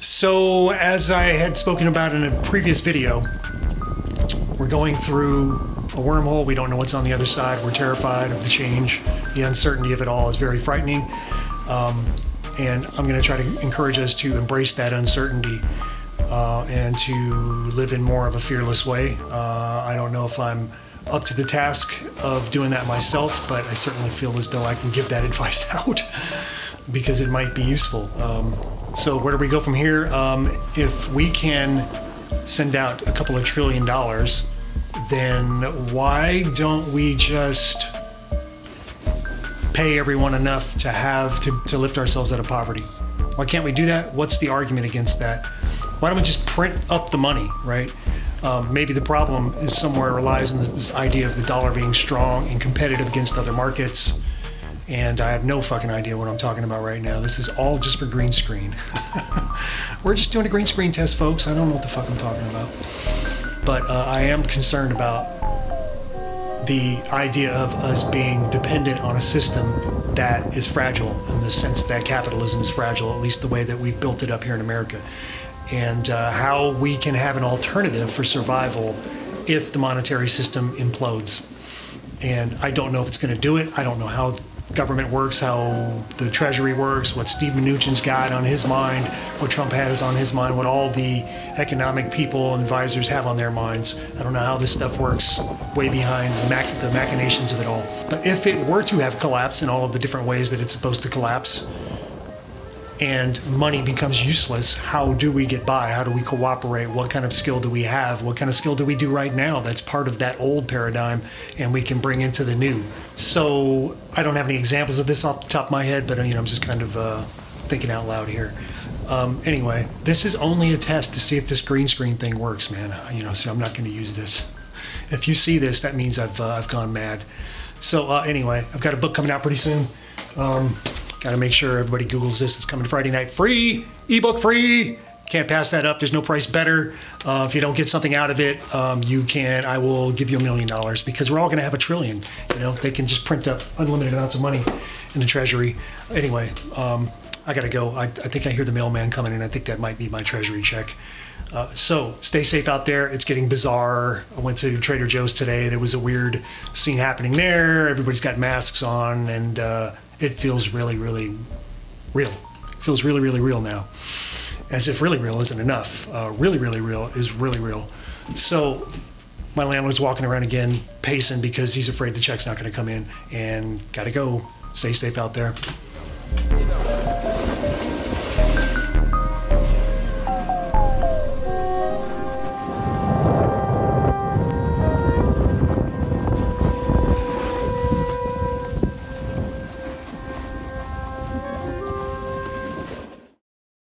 So, as I had spoken about in a previous video, we're going through a wormhole. We don't know what's on the other side. We're terrified of the change. The uncertainty of it all is very frightening. And I'm going to try to encourage us to embrace that uncertainty and to live in more of a fearless way. I don't know if I'm up to the task of doing that myself, but I certainly feel as though I can give that advice out because it might be useful. So where do we go from here? If we can send out a couple of $1 trillion, then why don't we just pay everyone enough to lift ourselves out of poverty? Why can't we do that? What's the argument against that? Why don't we just print up the money, right? Maybe the problem is somewhere lies in this idea of the dollar being strong and competitive against other markets. And I have no fucking idea what I'm talking about right now. This is all just for green screen. We're just doing a green screen test, folks. I don't know what the fuck I'm talking about. But I am concerned about the idea of us being dependent on a system that is fragile, in the sense that capitalism is fragile, at least the way that we've built it up here in America. And how we can have an alternative for survival if the monetary system implodes. And I don't know if it's going to do it. I don't know how government works, how the Treasury works, what Steve Mnuchin's got on his mind, what Trump has on his mind, what all the economic people and advisors have on their minds. I don't know how this stuff works way behind the machinations of it all. But if it were to have collapsed in all of the different ways that it's supposed to collapse, and money becomes useless, how do we get by? How do we cooperate? What kind of skill do we have? What kind of skill do we do right now that's part of that old paradigm and we can bring into the new? So I don't have any examples of this off the top of my head, but I'm just kind of thinking out loud here. Anyway, this is only a test to see if this green screen thing works, man. So I'm not going to use this. If you see this, that means I've gone mad. So anyway, I've got a book coming out pretty soon. Got to make sure everybody Googles this. It's coming Friday night free, ebook free. Can't pass that up. There's no price better. If you don't get something out of it, I will give you $1 million because we're all going to have $1 trillion. They can just print up unlimited amounts of money in the Treasury. Anyway, I got to go. I think I hear the mailman coming in. I think that might be my Treasury check. So stay safe out there. It's getting bizarre. I went to Trader Joe's today. There was a weird scene happening there. Everybody's got masks on, and it feels really, really real. It feels really, really real now. As if really real isn't enough. Really, really real is really real. So my landlord's walking around again, pacing because he's afraid the check's not going to come in. And got to go. Stay safe out there.